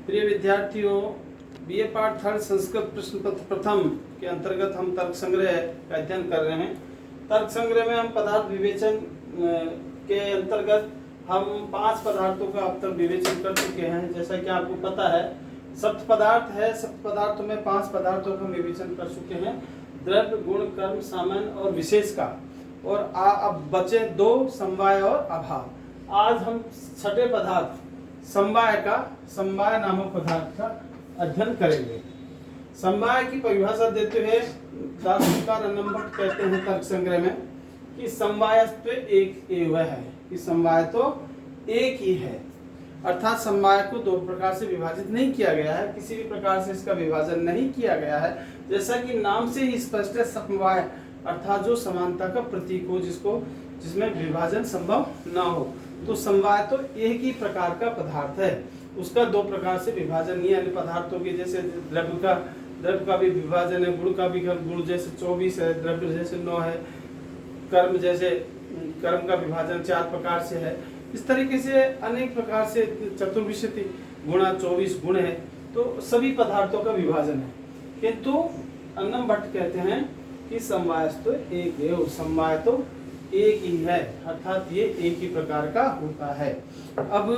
प्रिय विद्यार्थियों, BA part third Sanskrit प्रश्न पत्र प्रथम के अंतर्गत हम तर्क संग्रह का अध्ययन कर रहे हैं। तर्क संग्रह में हम पदार्थ विवेचन के अंतर्गत हम 5 पदार्थों का अब तक विवेचन कर चुके हैं। जैसा कि आपको पता है, सप्त पदार्थ है। सप्त पदार्थों में 5 पदार्थों का विवेचन कर चुके हैं, द्रव्य, गुण, कर्म, सामान्य और विशेष का। और अब बचे 2, समवाय और अभाव। आज हम छठे पदार्थ समवाय नामक पदार्थ का अध्ययन करेंगे। समवाय की परिभाषा देते हुए दार्शनिककार अन्नमभट्ट कहते हैं तर्क संग्रह में कि समवायत्व एक एव है, कि समवाय तो एक ही है। अर्थात समवाय को 2 प्रकार से विभाजित नहीं किया गया है, किसी भी प्रकार से इसका विभाजन नहीं किया गया है। जैसा कि नाम से ही स्पष्ट है, समवाय अर्थात जो समानता का प्रतीक हो, जिसमें विभाजन संभव ना हो। तो समवाय तो एक ही प्रकार का पदार्थ है, उसका 2 प्रकार से विभाजन नहीं है। अन्य पदार्थों के जैसे द्रव्य का भी विभाजन है, गुण का भी, गुण जैसे 24 है, द्रव्य जैसे 9 है, कर्म का विभाजन 4 प्रकार से है। इस तरीके से अनेक प्रकार से चतुर्विंशति गुणा 24 गुण है, तो सभी पदार्थों का विभाजन है। किंतु अन्नमभट्ट कहते हैं कि समवाय तो एक है, समवाय तो एक ही है, अर्थात ये एक ही प्रकार का होता है। अब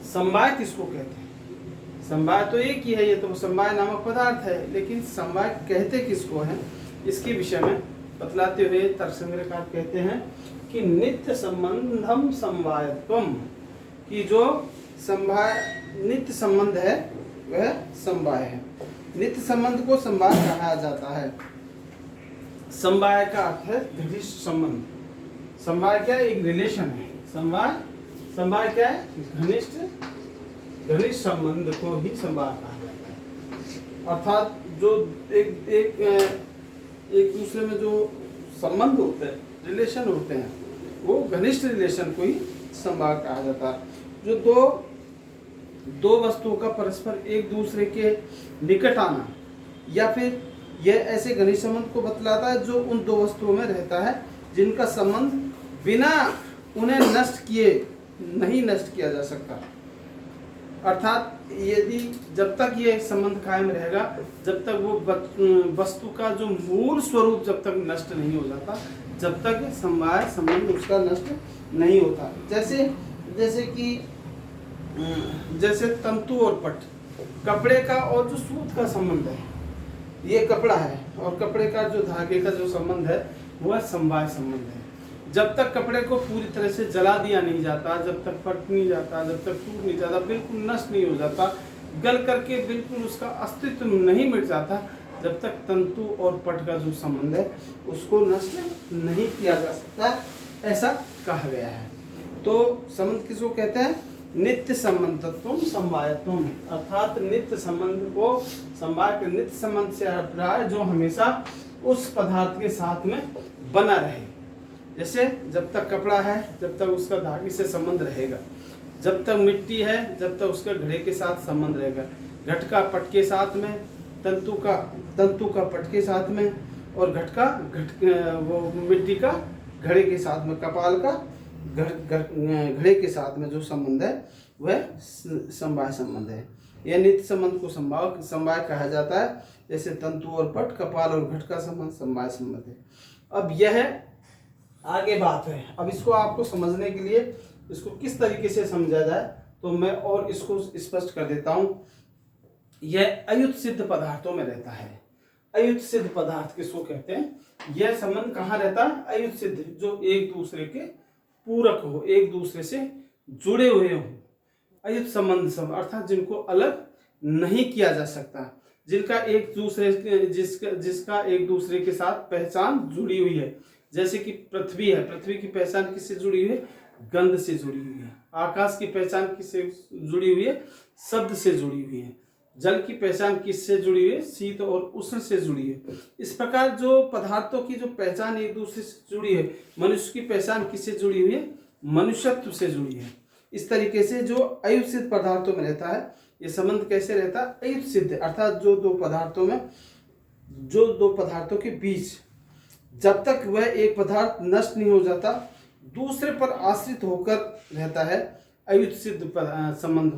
समवाय किसको कहते हैं? समवाय तो एक ही है, ये तो समवाय नामक पदार्थ है, लेकिन समवाय कहते किसको है, इसके विषय में बतलाते हुए तर्क संग्रहकार कहते हैं कि नित्य संबंधम समवायत्वम, कि जो नित्य संबंध है वह समवाय है। नित्य संबंध को समवाय कहा जाता है। समवाय का अर्थ है घनिष्ठ संबंध। समवाय क्या है? एक रिलेशन है। समवाय क्या है? घनिष्ठ संबंध को ही समवाय कहा जाता है। अर्थात जो एक दूसरे में जो संबंध होते हैं, रिलेशन होते हैं, वो घनिष्ठ रिलेशन को ही समवाय कहा जाता है। जो दो वस्तुओं का परस्पर एक दूसरे के निकट आना, या फिर यह ऐसे घनिष्ठ संबंध को बतलाता है जो उन 2 वस्तुओं में रहता है जिनका संबंध बिना उन्हें नहीं नष्ट किया जा सकता। अर्थात जब तक ये संबंध कायम रहेगा, जब तक वो वस्तु का जो मूल स्वरूप जब तक नष्ट नहीं हो जाता, जब तक समवाय संबंध उसका नष्ट नहीं होता। जैसे तंतु और पट, कपड़े का और जो सूत का संबंध है, ये कपड़ा है, और कपड़े का जो धागे का जो संबंध है वह समवाय संबंध है। जब तक कपड़े को पूरी तरह से जला दिया नहीं जाता, जब तक फट नहीं जाता, जब तक टूट नहीं जाता, बिल्कुल नष्ट नहीं हो जाता, गल करके बिल्कुल उसका अस्तित्व नहीं मिट जाता, जब तक तंतु और पट का जो संबंध है उसको नष्ट नहीं किया जा सकता, ऐसा कहा गया है। तो संबंध किसको कहते हैं? नित्य संबंधत्वम समवायत्वम, अर्थात नित्य संबंध को समवाय के नित्य संबंध से अभिप्राय जो हमेशा उस पदार्थ के साथ में बना रहे। जैसे जब तक कपड़ा है, जब तक उसका धागे से संबंध रहेगा, जब तक मिट्टी है, जब तक उसका घड़े के साथ संबंध रहेगा, घट का पट के साथ में, तंतु का पट के साथ में, और वो मिट्टी का घड़े के साथ में, कपाल का घड़े के साथ में जो संबंध है वह समवाय संबंध है। यह नित्य संबंध को समवाय कहा जाता है। जैसे तंतु और पट, कपाल और घट का संबंध समवाय संबंध है। अब यह आगे बात है। अब इसको आपको समझने के लिए इसको किस तरीके से समझा जाए, तो मैं और इसको स्पष्ट कर देता हूँ। यह अयुत सिद्ध पदार्थों में रहता है। अयुत सिद्ध पदार्थ किसको कहते हैं? यह संबंध कहाँ रहता है? अयुत सिद्ध, जो एक दूसरे के पूरक हो, एक दूसरे से जुड़े हुए हो। अयुत संबंध अर्थात जिनको अलग नहीं किया जा सकता, जिसका एक दूसरे के साथ पहचान जुड़ी हुई है। जैसे कि पृथ्वी है, पृथ्वी की पहचान किससे जुड़ी हुई है? गंध से जुड़ी हुई है। आकाश की पहचान किससे जुड़ी हुई है? शब्द से जुड़ी हुई है। जल की पहचान किससे जुड़ी हुई है? शीत और उष्ण से जुड़ी है। इस प्रकार जो पदार्थों की जो पहचान एक दूसरे से जुड़ी है, मनुष्य की पहचान किससे जुड़ी हुई है? मनुष्यत्व से जुड़ी है। इस तरीके से जो अयुत सिद्ध पदार्थों में रहता है, ये संबंध कैसे रहता है? अयुत सिद्ध, अर्थात जो 2 पदार्थों के बीच जब तक वह एक पदार्थ नष्ट नहीं हो जाता, दूसरे पर आश्रित होकर रहता है, अयुत सिद्ध संबंध होता है।